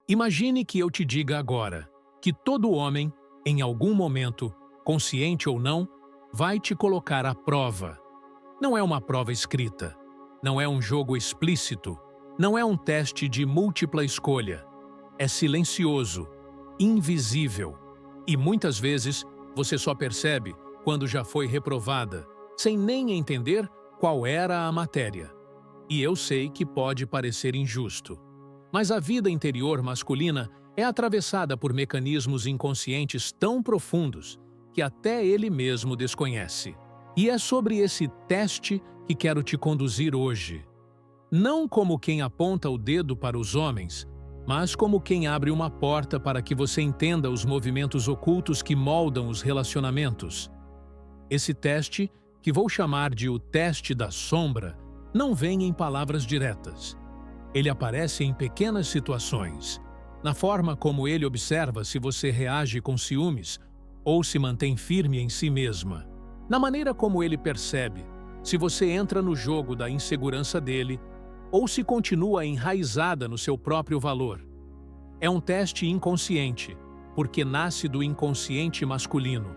Imagine que eu te diga agora que todo homem, em algum momento, consciente ou não, vai te colocar à prova. Não é uma prova escrita, não é um jogo explícito, não é um teste de múltipla escolha. É silencioso, invisível, e muitas vezes você só percebe quando já foi reprovada, sem nem entender qual era a matéria. E eu sei que pode parecer injusto, mas a vida interior masculina é atravessada por mecanismos inconscientes tão profundos que até ele mesmo desconhece. E é sobre esse teste que quero te conduzir hoje. Não como quem aponta o dedo para os homens, mas como quem abre uma porta para que você entenda os movimentos ocultos que moldam os relacionamentos. Esse teste, que vou chamar de o teste da sombra, não vem em palavras diretas. Ele aparece em pequenas situações, na forma como ele observa se você reage com ciúmes ou se mantém firme em si mesma, na maneira como ele percebe se você entra no jogo da insegurança dele ou se continua enraizada no seu próprio valor. É um teste inconsciente, porque nasce do inconsciente masculino.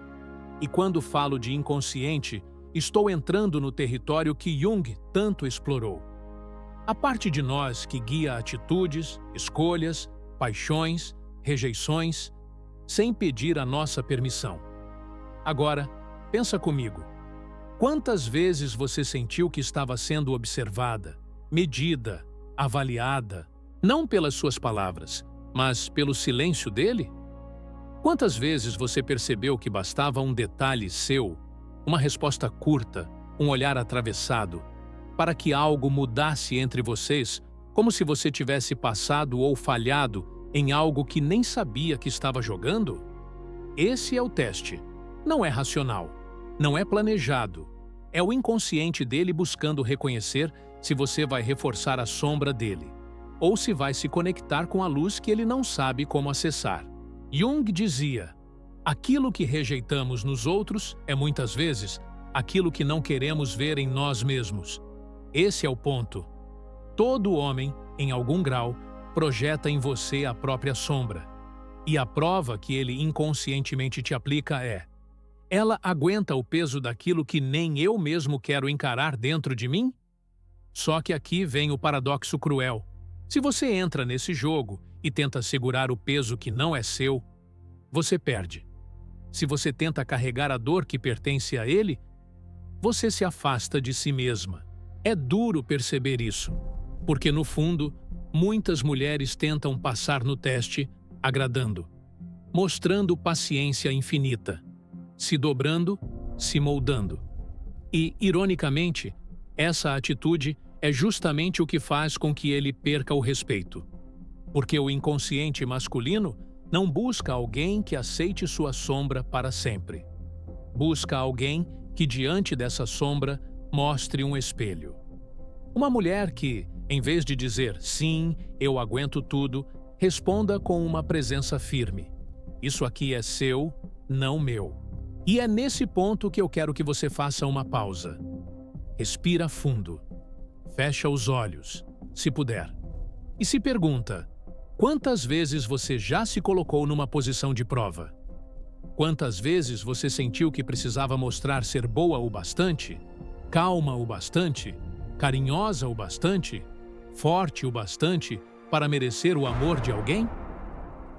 E quando falo de inconsciente, estou entrando no território que Jung tanto explorou. A parte de nós que guia atitudes, escolhas, paixões, rejeições, sem pedir a nossa permissão. Agora, pensa comigo. Quantas vezes você sentiu que estava sendo observada, medida, avaliada, não pelas suas palavras, mas pelo silêncio dele? Quantas vezes você percebeu que bastava um detalhe seu, uma resposta curta, um olhar atravessado, para que algo mudasse entre vocês, como se você tivesse passado ou falhado em algo que nem sabia que estava jogando? Esse é o teste. Não é racional, não é planejado. É o inconsciente dele buscando reconhecer se você vai reforçar a sombra dele, ou se vai se conectar com a luz que ele não sabe como acessar. Jung dizia: aquilo que rejeitamos nos outros é muitas vezes aquilo que não queremos ver em nós mesmos. Esse é o ponto. Todo homem, em algum grau, projeta em você a própria sombra. E a prova que ele inconscientemente te aplica é: ela aguenta o peso daquilo que nem eu mesmo quero encarar dentro de mim? Só que aqui vem o paradoxo cruel. Se você entra nesse jogo e tenta segurar o peso que não é seu, você perde. Se você tenta carregar a dor que pertence a ele, você se afasta de si mesma. É duro perceber isso, porque no fundo, muitas mulheres tentam passar no teste agradando, mostrando paciência infinita, se dobrando, se moldando. E, ironicamente, essa atitude é justamente o que faz com que ele perca o respeito. Porque o inconsciente masculino não busca alguém que aceite sua sombra para sempre. Busca alguém que, diante dessa sombra, mostre um espelho. Uma mulher que, em vez de dizer sim, eu aguento tudo, responda com uma presença firme. Isso aqui é seu, não meu. E é nesse ponto que eu quero que você faça uma pausa. Respira fundo. Fecha os olhos, se puder. E se pergunta: quantas vezes você já se colocou numa posição de prova? Quantas vezes você sentiu que precisava mostrar ser boa o bastante, calma o bastante, carinhosa o bastante, forte o bastante para merecer o amor de alguém?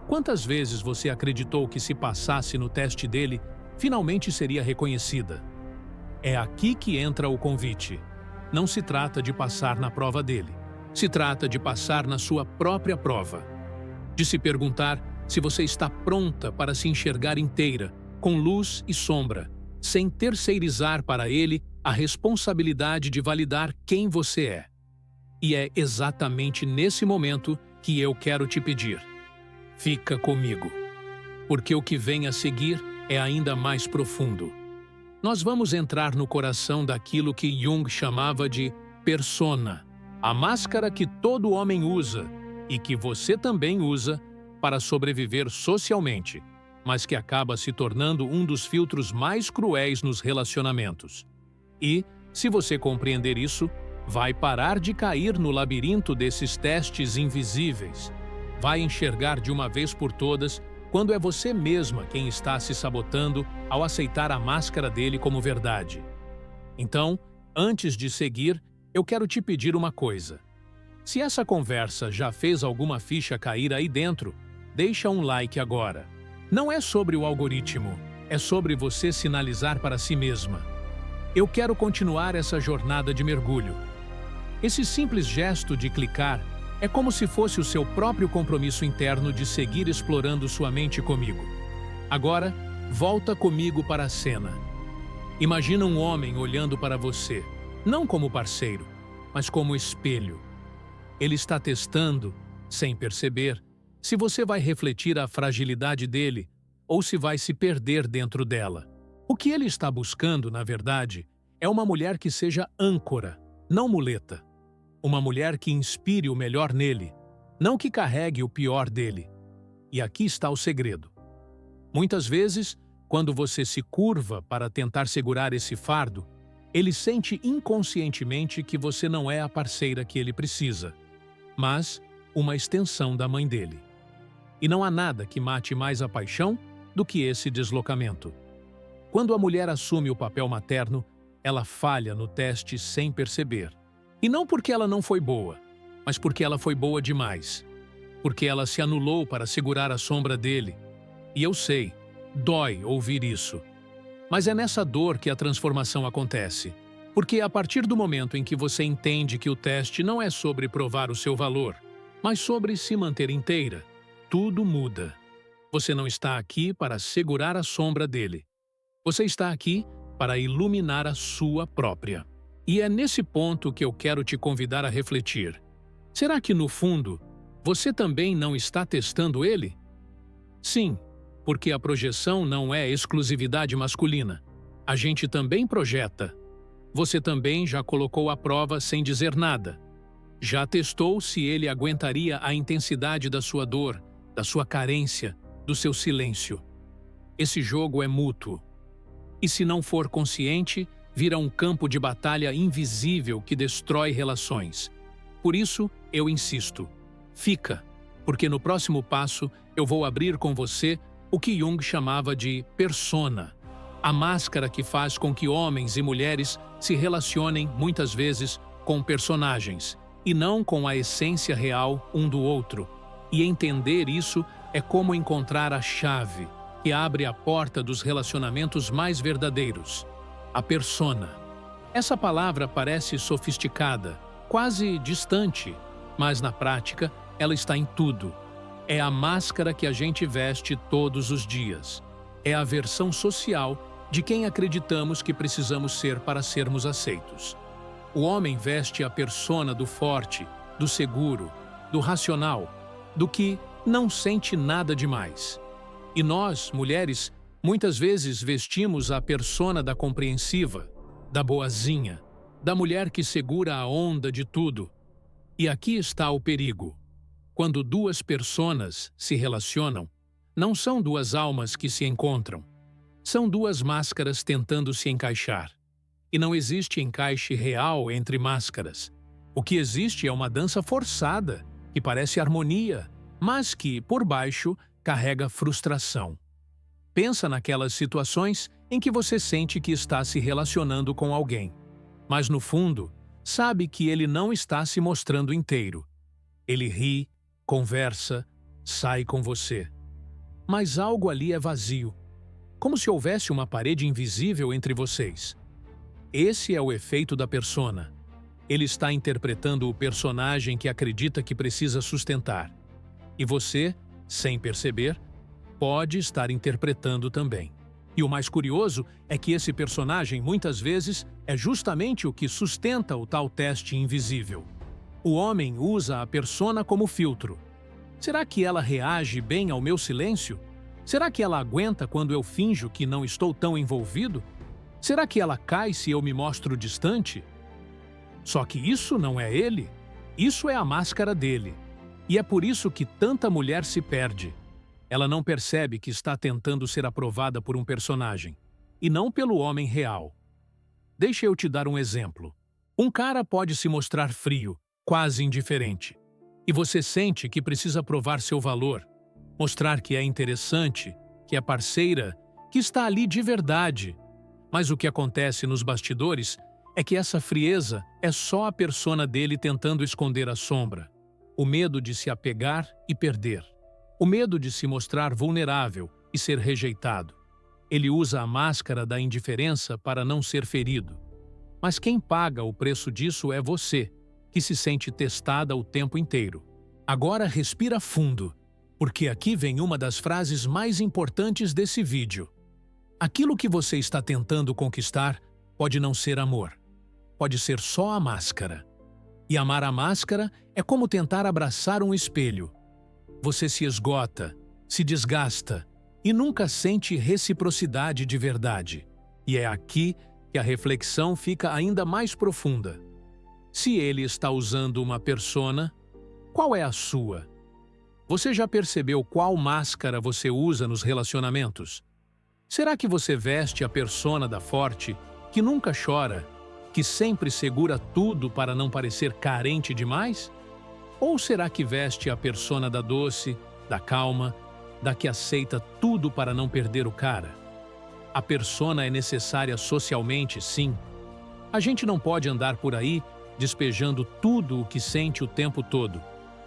Quantas vezes você acreditou que se passasse no teste dele, finalmente seria reconhecida? É aqui que entra o convite. Não se trata de passar na prova dele. Se trata de passar na sua própria prova. De se perguntar se você está pronta para se enxergar inteira, com luz e sombra, sem terceirizar para ele a responsabilidade de validar quem você é. E é exatamente nesse momento que eu quero te pedir: fica comigo. Porque o que vem a seguir é ainda mais profundo. Nós vamos entrar no coração daquilo que Jung chamava de persona, a máscara que todo homem usa e que você também usa para sobreviver socialmente, mas que acaba se tornando um dos filtros mais cruéis nos relacionamentos. E, se você compreender isso, vai parar de cair no labirinto desses testes invisíveis. vai enxergar de uma vez por todas quando é você mesma quem está se sabotando ao aceitar a máscara dele como verdade. Então, antes de seguir, eu quero te pedir uma coisa. Se essa conversa já fez alguma ficha cair aí dentro, deixa um like agora. Não é sobre o algoritmo, é sobre você sinalizar para si mesma. Eu quero continuar essa jornada de mergulho. Esse simples gesto de clicar é como se fosse o seu próprio compromisso interno de seguir explorando sua mente comigo. Agora, volta comigo para a cena. Imagina um homem olhando para você, não como parceiro, mas como espelho. Ele está testando, sem perceber, se você vai refletir a fragilidade dele ou se vai se perder dentro dela. O que ele está buscando, na verdade, é uma mulher que seja âncora, não muleta. Uma mulher que inspire o melhor nele, não que carregue o pior dele. E aqui está o segredo. Muitas vezes, quando você se curva para tentar segurar esse fardo, ele sente inconscientemente que você não é a parceira que ele precisa, mas uma extensão da mãe dele. E não há nada que mate mais a paixão do que esse deslocamento. Quando a mulher assume o papel materno, ela falha no teste sem perceber. E não porque ela não foi boa, mas porque ela foi boa demais. Porque ela se anulou para segurar a sombra dele. E eu sei, dói ouvir isso. Mas é nessa dor que a transformação acontece. Porque a partir do momento em que você entende que o teste não é sobre provar o seu valor, mas sobre se manter inteira, tudo muda. Você não está aqui para segurar a sombra dele. Você está aqui para iluminar a sua própria. E é nesse ponto que eu quero te convidar a refletir. Será que, no fundo, você também não está testando ele? Sim, porque a projeção não é exclusividade masculina. A gente também projeta. Você também já colocou à prova sem dizer nada. Já testou se ele aguentaria a intensidade da sua dor, da sua carência, do seu silêncio. Esse jogo é mútuo. E se não for consciente, vira um campo de batalha invisível que destrói relações. Por isso, eu insisto. Fica, porque no próximo passo eu vou abrir com você o que Jung chamava de persona, a máscara que faz com que homens e mulheres se relacionem, muitas vezes, com personagens, e não com a essência real um do outro. E entender isso é como encontrar a chave que abre a porta dos relacionamentos mais verdadeiros. A persona. Essa palavra parece sofisticada, quase distante, mas na prática ela está em tudo. É a máscara que a gente veste todos os dias. É a versão social de quem acreditamos que precisamos ser para sermos aceitos. O homem veste a persona do forte, do seguro, do racional, do que não sente nada demais. E nós, mulheres, muitas vezes vestimos a persona da compreensiva, da boazinha, da mulher que segura a onda de tudo. E aqui está o perigo. Quando duas personas se relacionam, não são duas almas que se encontram. São duas máscaras tentando se encaixar. E não existe encaixe real entre máscaras. O que existe é uma dança forçada, que parece harmonia, mas que, por baixo, carrega frustração. Pensa naquelas situações em que você sente que está se relacionando com alguém, mas no fundo, sabe que ele não está se mostrando inteiro. Ele ri, conversa, sai com você. Mas algo ali é vazio, como se houvesse uma parede invisível entre vocês. Esse é o efeito da persona. Ele está interpretando o personagem que acredita que precisa sustentar. E você, sem perceber, pode estar interpretando também. E o mais curioso é que esse personagem, muitas vezes, é justamente o que sustenta o tal teste invisível. O homem usa a persona como filtro. Será que ela reage bem ao meu silêncio? Será que ela aguenta quando eu finjo que não estou tão envolvido? Será que ela cai se eu me mostro distante? Só que isso não é ele. Isso é a máscara dele. E é por isso que tanta mulher se perde. Ela não percebe que está tentando ser aprovada por um personagem, e não pelo homem real. Deixa eu te dar um exemplo. Um cara pode se mostrar frio, quase indiferente. E você sente que precisa provar seu valor, mostrar que é interessante, que é parceira, que está ali de verdade. Mas o que acontece nos bastidores é que essa frieza é só a persona dele tentando esconder a sombra. O medo de se apegar e perder. O medo de se mostrar vulnerável e ser rejeitado. Ele usa a máscara da indiferença para não ser ferido. Mas quem paga o preço disso é você, que se sente testada o tempo inteiro. Agora respira fundo, porque aqui vem uma das frases mais importantes desse vídeo. Aquilo que você está tentando conquistar pode não ser amor. Pode ser só a máscara. E amar a máscara é como tentar abraçar um espelho. Você se esgota, se desgasta e nunca sente reciprocidade de verdade. E é aqui que a reflexão fica ainda mais profunda. Se ele está usando uma persona, qual é a sua? Você já percebeu qual máscara você usa nos relacionamentos? Será que você veste a persona da forte, que nunca chora, que sempre segura tudo para não parecer carente demais? Ou será que veste a persona da doce, da calma, da que aceita tudo para não perder o cara? A persona é necessária socialmente, sim. A gente não pode andar por aí despejando tudo o que sente o tempo todo.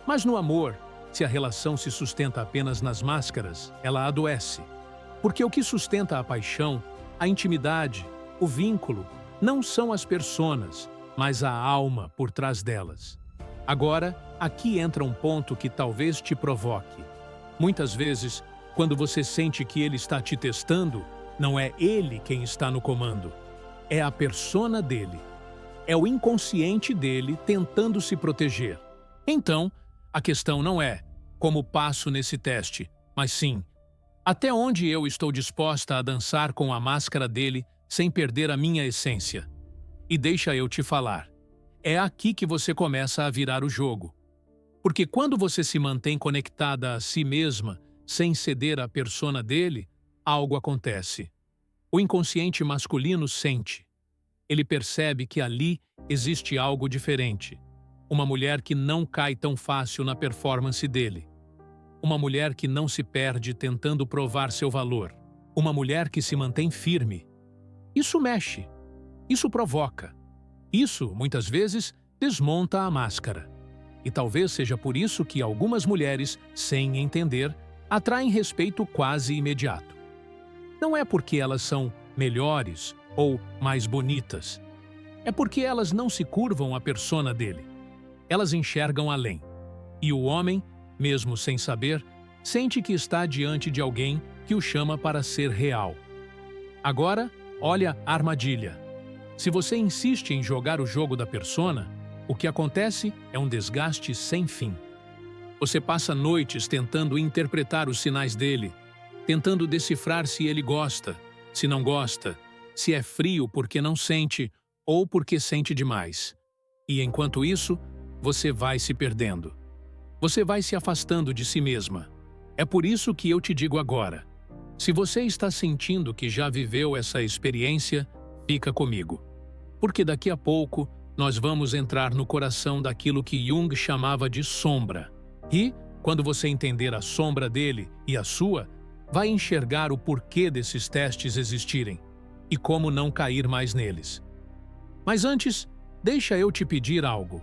Mas no amor, se a relação se sustenta apenas nas máscaras, ela adoece. Porque o que sustenta a paixão, a intimidade, o vínculo, não são as personas, mas a alma por trás delas. Agora, aqui entra um ponto que talvez te provoque. Muitas vezes, quando você sente que ele está te testando, não é ele quem está no comando. É a persona dele. É o inconsciente dele tentando se proteger. Então, a questão não é como passo nesse teste, mas sim, até onde eu estou disposta a dançar com a máscara dele sem perder a minha essência. E deixa eu te falar, é aqui que você começa a virar o jogo. Porque quando você se mantém conectada a si mesma, sem ceder à persona dele, algo acontece. O inconsciente masculino sente. Ele percebe que ali existe algo diferente. Uma mulher que não cai tão fácil na performance dele. Uma mulher que não se perde tentando provar seu valor. Uma mulher que se mantém firme. Isso mexe. Isso provoca. Isso, muitas vezes, desmonta a máscara. E talvez seja por isso que algumas mulheres, sem entender, atraem respeito quase imediato. Não é porque elas são melhores ou mais bonitas. É porque elas não se curvam à persona dele. Elas enxergam além. E o homem, mesmo sem saber, sente que está diante de alguém que o chama para ser real. Agora, olha a armadilha. Se você insiste em jogar o jogo da persona, o que acontece é um desgaste sem fim. Você passa noites tentando interpretar os sinais dele, tentando decifrar se ele gosta, se não gosta, se é frio porque não sente ou porque sente demais. E enquanto isso, você vai se perdendo. Você vai se afastando de si mesma. É por isso que eu te digo agora. Se você está sentindo que já viveu essa experiência, fica comigo. Porque daqui a pouco, nós vamos entrar no coração daquilo que Jung chamava de sombra. E, quando você entender a sombra dele e a sua, vai enxergar o porquê desses testes existirem e como não cair mais neles. Mas antes, deixa eu te pedir algo.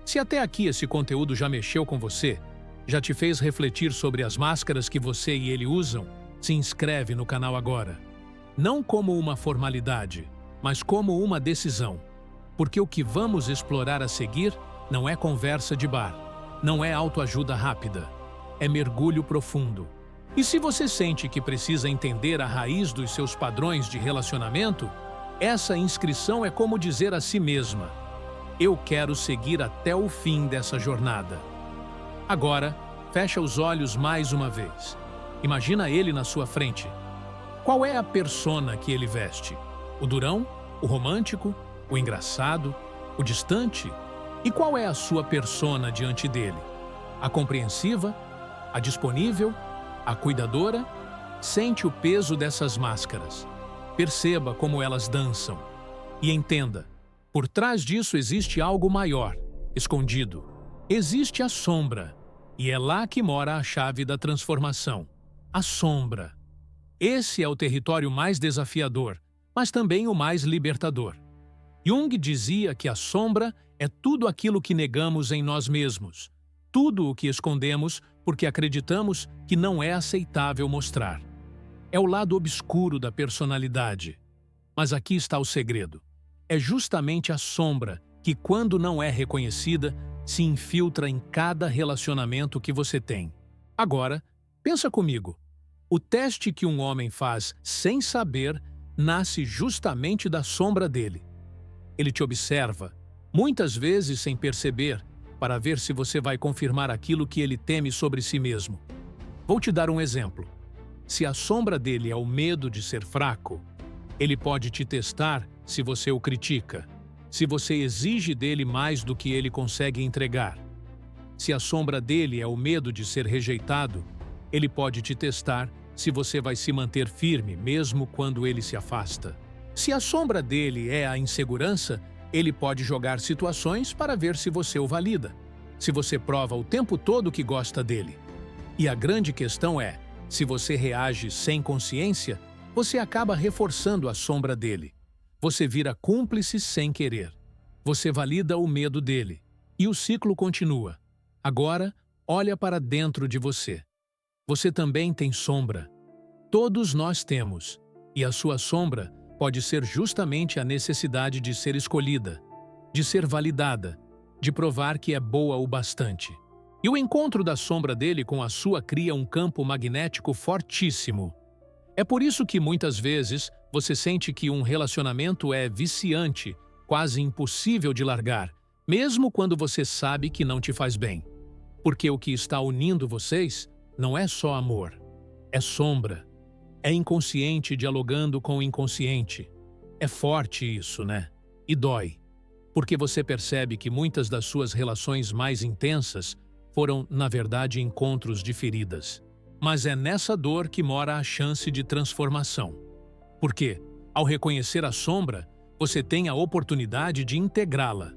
Se até aqui esse conteúdo já mexeu com você, já te fez refletir sobre as máscaras que você e ele usam, se inscreve no canal agora. Não como uma formalidade, mas como uma decisão. Porque o que vamos explorar a seguir não é conversa de bar, não é autoajuda rápida, é mergulho profundo. E se você sente que precisa entender a raiz dos seus padrões de relacionamento, essa inscrição é como dizer a si mesma: eu quero seguir até o fim dessa jornada. Agora, fecha os olhos mais uma vez. Imagina ele na sua frente. Qual é a persona que ele veste? O durão? O romântico? O engraçado? O distante? E qual é a sua persona diante dele? A compreensiva? A disponível? A cuidadora? Sente o peso dessas máscaras. Perceba como elas dançam. E entenda, por trás disso existe algo maior, escondido. Existe a sombra, e é lá que mora a chave da transformação. A sombra. Esse é o território mais desafiador, mas também o mais libertador. Jung dizia que a sombra é tudo aquilo que negamos em nós mesmos, tudo o que escondemos porque acreditamos que não é aceitável mostrar. É o lado obscuro da personalidade. Mas aqui está o segredo. É justamente a sombra que, quando não é reconhecida, se infiltra em cada relacionamento que você tem. Agora, pensa comigo. O teste que um homem faz sem saber nasce justamente da sombra dele. Ele te observa, muitas vezes sem perceber, para ver se você vai confirmar aquilo que ele teme sobre si mesmo. Vou te dar um exemplo. Se a sombra dele é o medo de ser fraco, ele pode te testar se você o critica, se você exige dele mais do que ele consegue entregar. Se a sombra dele é o medo de ser rejeitado, ele pode te testar se você vai se manter firme mesmo quando ele se afasta. Se a sombra dele é a insegurança, ele pode jogar situações para ver se você o valida, se você prova o tempo todo que gosta dele. E a grande questão é, se você reage sem consciência, você acaba reforçando a sombra dele. Você vira cúmplice sem querer. Você valida o medo dele. E o ciclo continua. Agora, olha para dentro de você. Você também tem sombra. Todos nós temos. E a sua sombra pode ser justamente a necessidade de ser escolhida, de ser validada, de provar que é boa o bastante. E o encontro da sombra dele com a sua cria um campo magnético fortíssimo. É por isso que muitas vezes você sente que um relacionamento é viciante, quase impossível de largar, mesmo quando você sabe que não te faz bem. Porque o que está unindo vocês não é só amor, é sombra. É inconsciente dialogando com o inconsciente. É forte isso, né? E dói. Porque você percebe que muitas das suas relações mais intensas foram, na verdade, encontros de feridas. Mas é nessa dor que mora a chance de transformação. Porque, ao reconhecer a sombra, você tem a oportunidade de integrá-la,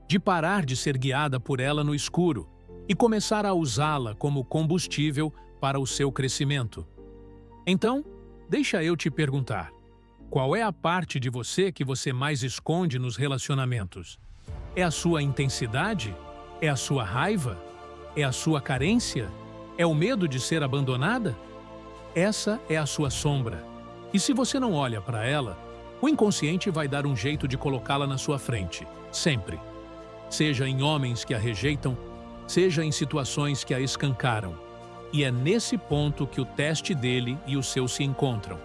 de parar de ser guiada por ela no escuro e começar a usá-la como combustível para o seu crescimento. Então, deixa eu te perguntar, qual é a parte de você que você mais esconde nos relacionamentos? É a sua intensidade? É a sua raiva? É a sua carência? É o medo de ser abandonada? Essa é a sua sombra. E se você não olha para ela, o inconsciente vai dar um jeito de colocá-la na sua frente, sempre. Seja em homens que a rejeitam, seja em situações que a escancaram. E é nesse ponto que o teste dele e o seu se encontram.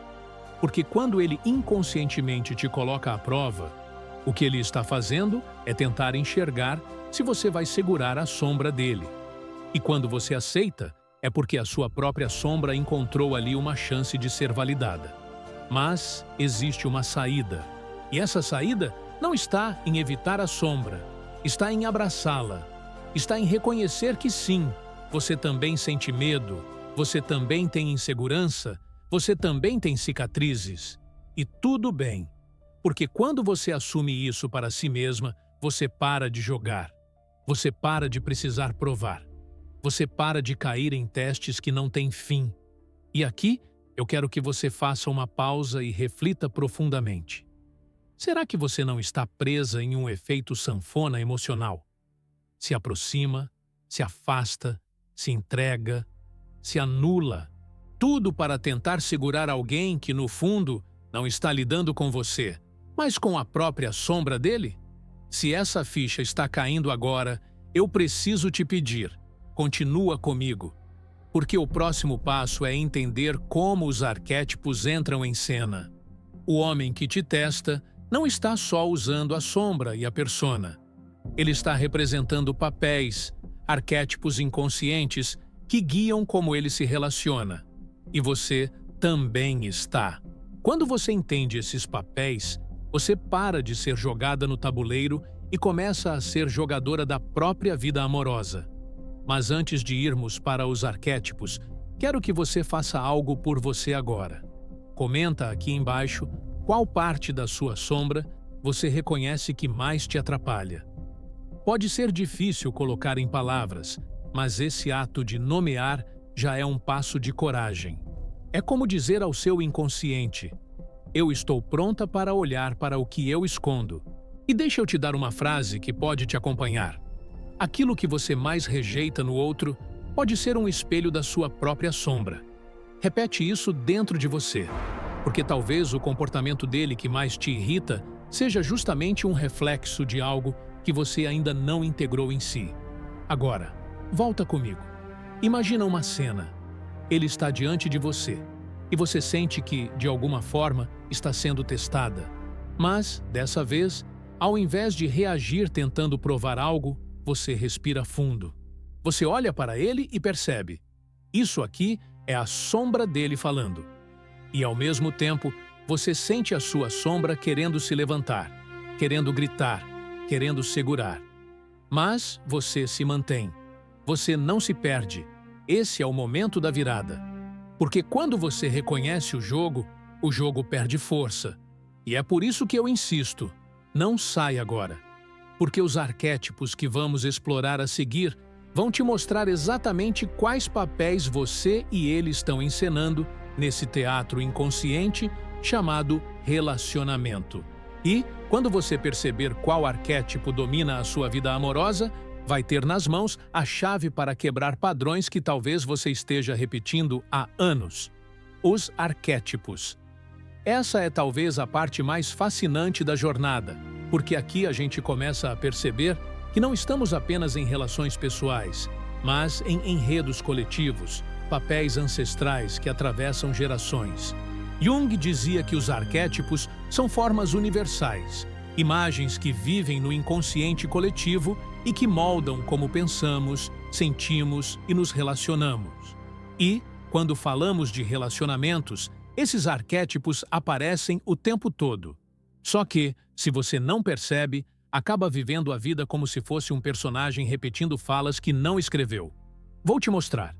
Porque quando ele inconscientemente te coloca à prova, o que ele está fazendo é tentar enxergar se você vai segurar a sombra dele. E quando você aceita, é porque a sua própria sombra encontrou ali uma chance de ser validada. Mas existe uma saída. E essa saída não está em evitar a sombra, está em abraçá-la, está em reconhecer que sim, você também sente medo, você também tem insegurança, você também tem cicatrizes. E tudo bem, porque quando você assume isso para si mesma, você para de jogar, você para de precisar provar, você para de cair em testes que não têm fim. E aqui, eu quero que você faça uma pausa e reflita profundamente. Será que você não está presa em um efeito sanfona emocional? Se aproxima, se afasta, se entrega, se anula, tudo para tentar segurar alguém que, no fundo, não está lidando com você, mas com a própria sombra dele? Se essa ficha está caindo agora, eu preciso te pedir, continua comigo, porque o próximo passo é entender como os arquétipos entram em cena. O homem que te testa não está só usando a sombra e a persona. Ele está representando papéis, arquétipos inconscientes que guiam como ele se relaciona. E você também está. Quando você entende esses papéis, você para de ser jogada no tabuleiro e começa a ser jogadora da própria vida amorosa. Mas antes de irmos para os arquétipos, quero que você faça algo por você agora. Comenta aqui embaixo qual parte da sua sombra você reconhece que mais te atrapalha. Pode ser difícil colocar em palavras, mas esse ato de nomear já é um passo de coragem. É como dizer ao seu inconsciente: eu estou pronta para olhar para o que eu escondo. E deixa eu te dar uma frase que pode te acompanhar. Aquilo que você mais rejeita no outro pode ser um espelho da sua própria sombra. Repete isso dentro de você, porque talvez o comportamento dele que mais te irrita seja justamente um reflexo de algo que você ainda não integrou em si. Agora, volta comigo. Imagina uma cena. Ele está diante de você e você sente que, de alguma forma, está sendo testada. Mas, dessa vez, ao invés de reagir tentando provar algo, você respira fundo. Você olha para ele e percebe: isso aqui é a sombra dele falando. E, ao mesmo tempo, você sente a sua sombra querendo se levantar, querendo gritar, querendo segurar. Mas você se mantém. Você não se perde. Esse é o momento da virada. Porque quando você reconhece o jogo perde força. E é por isso que eu insisto: não sai agora. Porque os arquétipos que vamos explorar a seguir vão te mostrar exatamente quais papéis você e ele estão encenando nesse teatro inconsciente chamado relacionamento. E, quando você perceber qual arquétipo domina a sua vida amorosa, vai ter nas mãos a chave para quebrar padrões que talvez você esteja repetindo há anos. Os arquétipos. Essa é talvez a parte mais fascinante da jornada, porque aqui a gente começa a perceber que não estamos apenas em relações pessoais, mas em enredos coletivos, papéis ancestrais que atravessam gerações. Jung dizia que os arquétipos são formas universais, imagens que vivem no inconsciente coletivo e que moldam como pensamos, sentimos e nos relacionamos. E, quando falamos de relacionamentos, esses arquétipos aparecem o tempo todo. Só que, se você não percebe, acaba vivendo a vida como se fosse um personagem repetindo falas que não escreveu. Vou te mostrar.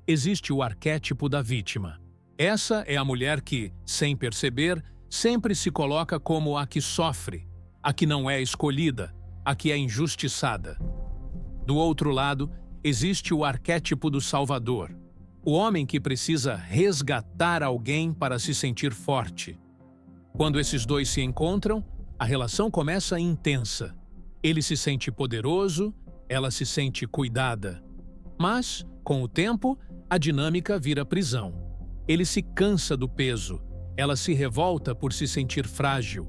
Existe o arquétipo da vítima. Essa é a mulher que, sem perceber, sempre se coloca como a que sofre, a que não é escolhida, a que é injustiçada. Do outro lado, existe o arquétipo do salvador, o homem que precisa resgatar alguém para se sentir forte. Quando esses dois se encontram, a relação começa intensa. Ele se sente poderoso, ela se sente cuidada. Mas, com o tempo, a dinâmica vira prisão. Ele se cansa do peso, ela se revolta por se sentir frágil.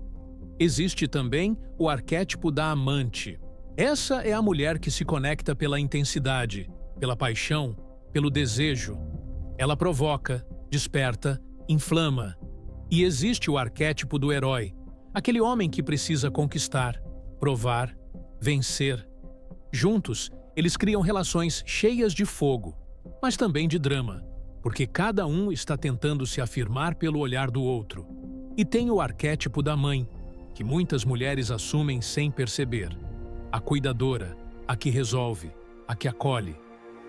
Existe também o arquétipo da amante. Essa é a mulher que se conecta pela intensidade, pela paixão, pelo desejo. Ela provoca, desperta, inflama. E existe o arquétipo do herói, aquele homem que precisa conquistar, provar, vencer. Juntos, eles criam relações cheias de fogo, mas também de drama, porque cada um está tentando se afirmar pelo olhar do outro. E tem o arquétipo da mãe, que muitas mulheres assumem sem perceber. A cuidadora, a que resolve, a que acolhe.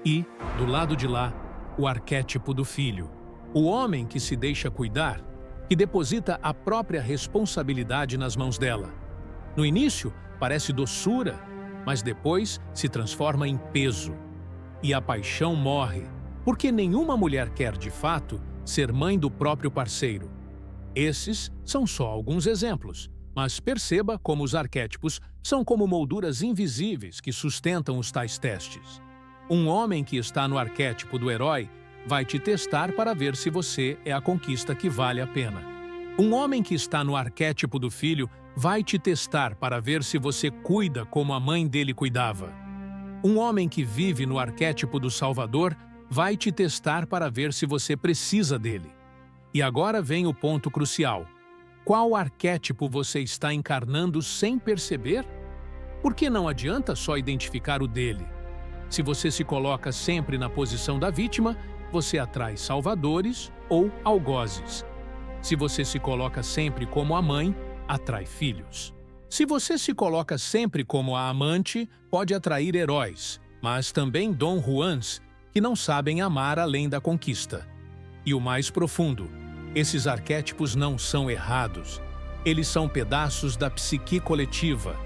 E, do lado de lá, o arquétipo do filho, o homem que se deixa cuidar, que deposita a própria responsabilidade nas mãos dela. No início, parece doçura, mas depois se transforma em peso. E a paixão morre, porque nenhuma mulher quer, de fato, ser mãe do próprio parceiro. Esses são só alguns exemplos, mas perceba como os arquétipos são como molduras invisíveis que sustentam os tais testes. Um homem que está no arquétipo do herói vai te testar para ver se você é a conquista que vale a pena. Um homem que está no arquétipo do filho vai te testar para ver se você cuida como a mãe dele cuidava. Um homem que vive no arquétipo do salvador vai te testar para ver se você precisa dele. E agora vem o ponto crucial. Qual arquétipo você está encarnando sem perceber? Porque não adianta só identificar o dele. Se você se coloca sempre na posição da vítima, você atrai salvadores ou algozes. Se você se coloca sempre como a mãe, atrai filhos. Se você se coloca sempre como a amante, pode atrair heróis, mas também Dom Juans, que não sabem amar além da conquista. E o mais profundo, esses arquétipos não são errados. Eles são pedaços da psique coletiva.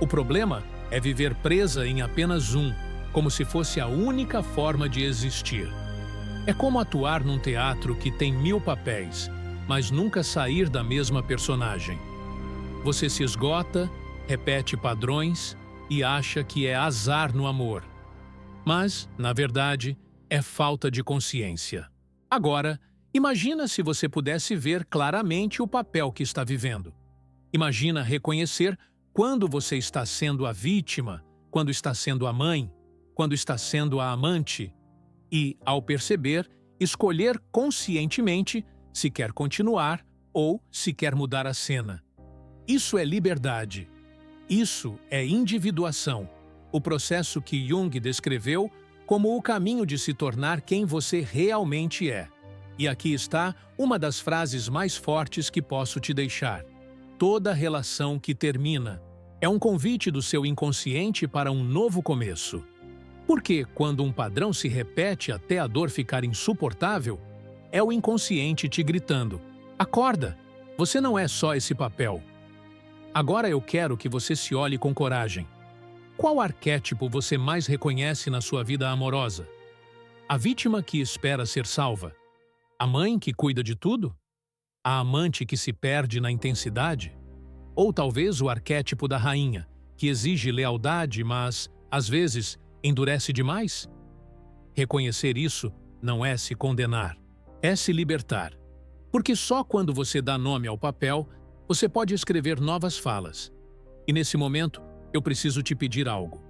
O problema É viver presa em apenas um, como se fosse a única forma de existir. É como atuar num teatro que tem 1000 papéis, mas nunca sair da mesma personagem. Você se esgota, repete padrões e acha que é azar no amor. Mas, na verdade, é falta de consciência. Agora, imagina se você pudesse ver claramente o papel que está vivendo. Imagina reconhecer quando você está sendo a vítima, quando está sendo a mãe, quando está sendo a amante e, ao perceber, escolher conscientemente se quer continuar ou se quer mudar a cena. Isso é liberdade. Isso é individuação, o processo que Jung descreveu como o caminho de se tornar quem você realmente é. E aqui está uma das frases mais fortes que posso te deixar. Toda relação que termina é um convite do seu inconsciente para um novo começo. Porque, quando um padrão se repete até a dor ficar insuportável, é o inconsciente te gritando: acorda, você não é só esse papel. Agora eu quero que você se olhe com coragem. Qual arquétipo você mais reconhece na sua vida amorosa? A vítima que espera ser salva? A mãe que cuida de tudo? A amante que se perde na intensidade? Ou talvez o arquétipo da rainha, que exige lealdade, mas, às vezes, endurece demais? Reconhecer isso não é se condenar, é se libertar. Porque só quando você dá nome ao papel, você pode escrever novas falas. E nesse momento, eu preciso te pedir algo.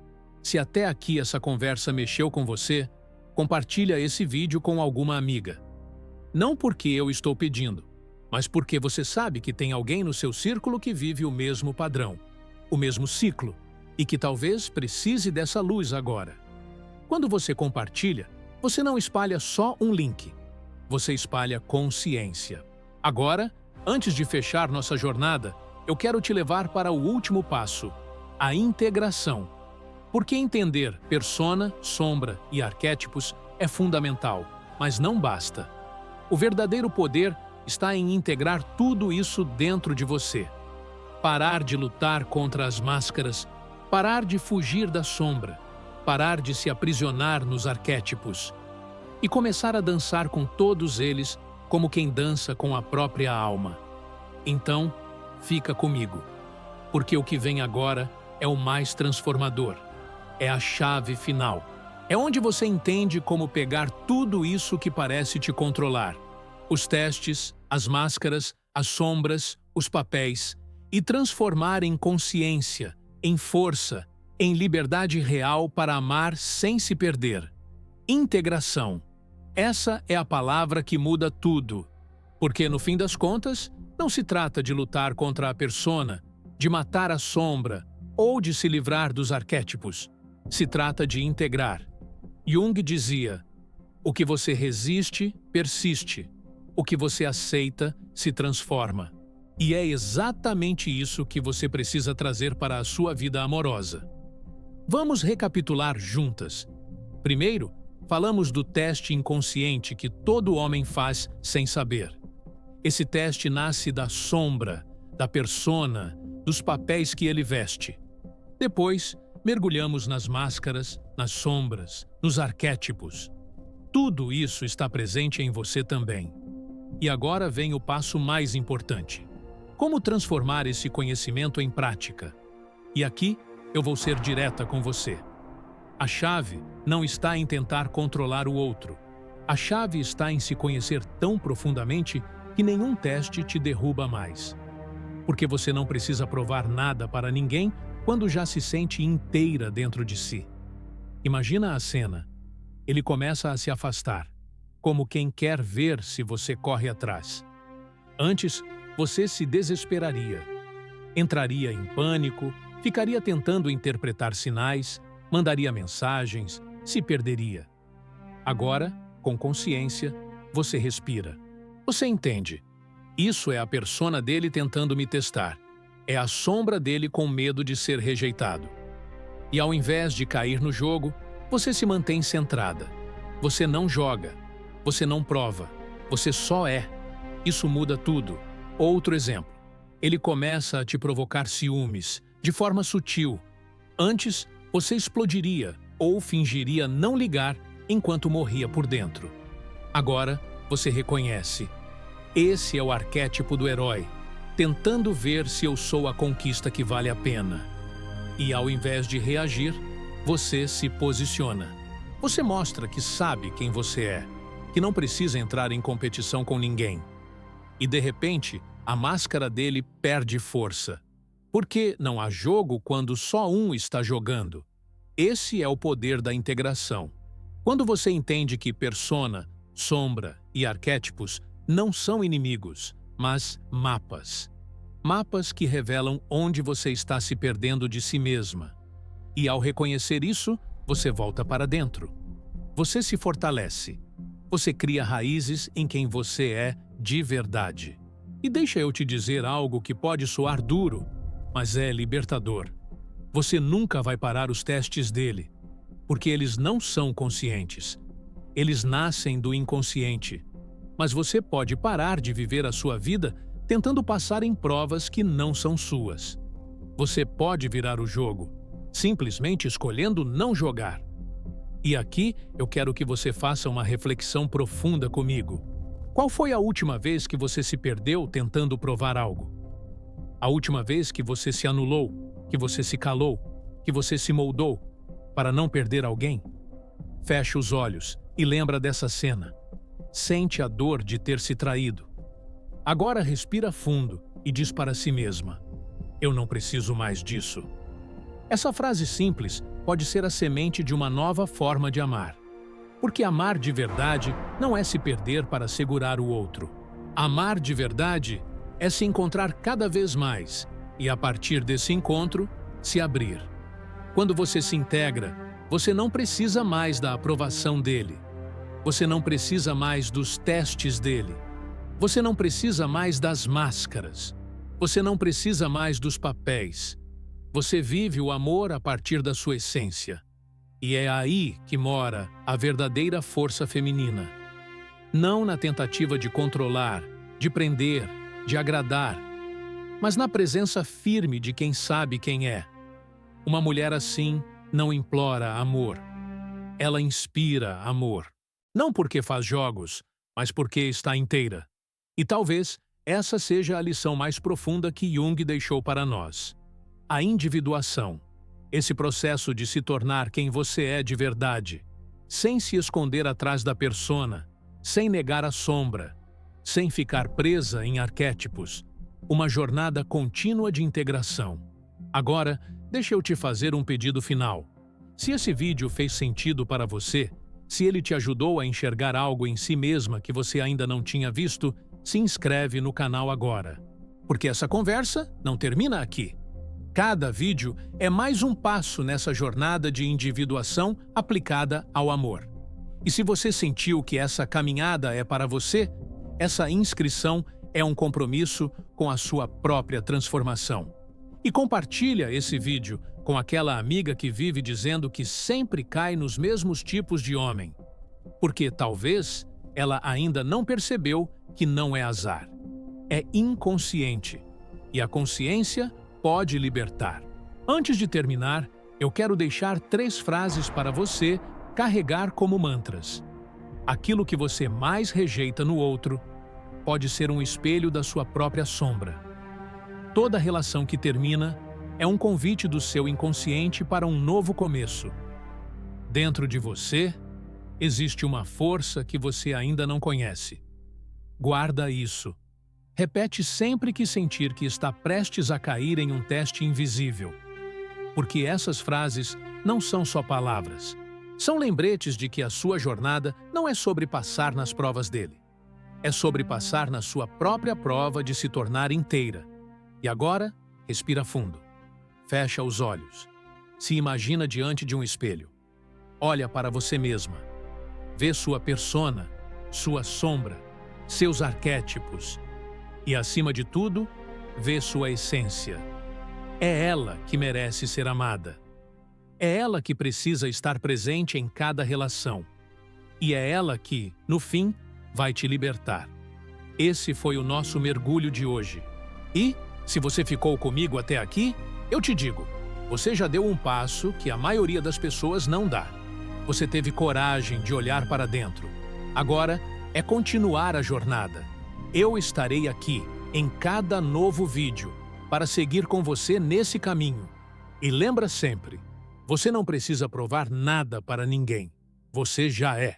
Se até aqui essa conversa mexeu com você, compartilha esse vídeo com alguma amiga. Não porque eu estou pedindo, mas porque você sabe que tem alguém no seu círculo que vive o mesmo padrão, o mesmo ciclo, e que talvez precise dessa luz agora. Quando você compartilha, você não espalha só um link, você espalha consciência. Agora, antes de fechar nossa jornada, eu quero te levar para o último passo, a integração. Porque entender persona, sombra e arquétipos é fundamental, mas não basta. O verdadeiro poder está em integrar tudo isso dentro de você. Parar de lutar contra as máscaras, parar de fugir da sombra, parar de se aprisionar nos arquétipos e começar a dançar com todos eles como quem dança com a própria alma. Então, fica comigo, porque o que vem agora é o mais transformador. É a chave final. É onde você entende como pegar tudo isso que parece te controlar. Os testes, as máscaras, as sombras, os papéis, e transformar em consciência, em força, em liberdade real para amar sem se perder. Integração. Essa é a palavra que muda tudo. Porque, no fim das contas, não se trata de lutar contra a persona, de matar a sombra ou de se livrar dos arquétipos. Se trata de integrar. Jung dizia: o que você resiste, persiste. O que você aceita, se transforma. E é exatamente isso que você precisa trazer para a sua vida amorosa. Vamos recapitular juntas. Primeiro, falamos do teste inconsciente que todo homem faz sem saber. Esse teste nasce da sombra, da persona, dos papéis que ele veste. Depois, mergulhamos nas máscaras, nas sombras, nos arquétipos. Tudo isso está presente em você também. E agora vem o passo mais importante. Como transformar esse conhecimento em prática? E aqui eu vou ser direta com você. A chave não está em tentar controlar o outro. A chave está em se conhecer tão profundamente que nenhum teste te derruba mais. Porque você não precisa provar nada para ninguém quando já se sente inteira dentro de si. Imagina a cena. Ele começa a se afastar, como quem quer ver se você corre atrás. Antes, você se desesperaria. Entraria em pânico, ficaria tentando interpretar sinais, mandaria mensagens, se perderia. Agora, com consciência, você respira. Você entende. Isso é a persona dele tentando me testar. É a sombra dele com medo de ser rejeitado. E ao invés de cair no jogo, você se mantém centrada. Você não joga. Você não prova. Você só é. Isso muda tudo. Outro exemplo. Ele começa a te provocar ciúmes, de forma sutil. Antes, você explodiria ou fingiria não ligar enquanto morria por dentro. Agora, você reconhece. Esse é o arquétipo do herói, tentando ver se eu sou a conquista que vale a pena. E ao invés de reagir, você se posiciona. Você mostra que sabe quem você é, que não precisa entrar em competição com ninguém. E de repente, a máscara dele perde força. Porque não há jogo quando só um está jogando. Esse é o poder da integração. Quando você entende que persona, sombra e arquétipos não são inimigos, mas mapas. Mapas que revelam onde você está se perdendo de si mesma. E ao reconhecer isso, você volta para dentro. Você se fortalece. Você cria raízes em quem você é de verdade. E deixa eu te dizer algo que pode soar duro, mas é libertador. Você nunca vai parar os testes dele, porque eles não são conscientes. Eles nascem do inconsciente. Mas você pode parar de viver a sua vida tentando passar em provas que não são suas. Você pode virar o jogo, simplesmente escolhendo não jogar. E aqui eu quero que você faça uma reflexão profunda comigo. Qual foi a última vez que você se perdeu tentando provar algo? A última vez que você se anulou, que você se calou, que você se moldou para não perder alguém? Feche os olhos e lembra dessa cena. Sente a dor de ter se traído. Agora respira fundo e diz para si mesma: eu não preciso mais disso. Essa frase simples pode ser a semente de uma nova forma de amar. Porque amar de verdade não é se perder para segurar o outro. Amar de verdade é se encontrar cada vez mais e, a partir desse encontro, se abrir. Quando você se integra, você não precisa mais da aprovação dele. Você não precisa mais dos testes dele. Você não precisa mais das máscaras. Você não precisa mais dos papéis. Você vive o amor a partir da sua essência. E é aí que mora a verdadeira força feminina. Não na tentativa de controlar, de prender, de agradar, mas na presença firme de quem sabe quem é. Uma mulher assim não implora amor. Ela inspira amor. Não porque faz jogos, mas porque está inteira. E talvez essa seja a lição mais profunda que Jung deixou para nós. A individuação. Esse processo de se tornar quem você é de verdade, sem se esconder atrás da persona, sem negar a sombra, sem ficar presa em arquétipos. Uma jornada contínua de integração. Agora, deixa eu te fazer um pedido final. Se esse vídeo fez sentido para você, se ele te ajudou a enxergar algo em si mesma que você ainda não tinha visto, se inscreve no canal agora. Porque essa conversa não termina aqui. Cada vídeo é mais um passo nessa jornada de individuação aplicada ao amor. E se você sentiu que essa caminhada é para você, essa inscrição é um compromisso com a sua própria transformação. E compartilha esse vídeo com aquela amiga que vive dizendo que sempre cai nos mesmos tipos de homem. Porque talvez ela ainda não percebeu que não é azar. É inconsciente. E a consciência pode libertar. Antes de terminar, eu quero deixar 3 frases para você carregar como mantras. Aquilo que você mais rejeita no outro pode ser um espelho da sua própria sombra. Toda relação que termina é um convite do seu inconsciente para um novo começo. Dentro de você, existe uma força que você ainda não conhece. Guarda isso. Repete sempre que sentir que está prestes a cair em um teste invisível. Porque essas frases não são só palavras. São lembretes de que a sua jornada não é sobre passar nas provas dele. É sobre passar na sua própria prova de se tornar inteira. E agora, respira fundo. Fecha os olhos. Se imagina diante de um espelho. Olha para você mesma. Vê sua persona, sua sombra, seus arquétipos. E, acima de tudo, vê sua essência. É ela que merece ser amada. É ela que precisa estar presente em cada relação. E é ela que, no fim, vai te libertar. Esse foi o nosso mergulho de hoje. E, se você ficou comigo até aqui, eu te digo, Você já deu um passo que a maioria das pessoas não dá. Você teve coragem de olhar para dentro. Agora é continuar a jornada. Eu estarei aqui em cada novo vídeo para seguir com você nesse caminho. E lembra sempre, você não precisa provar nada para ninguém. Você já é.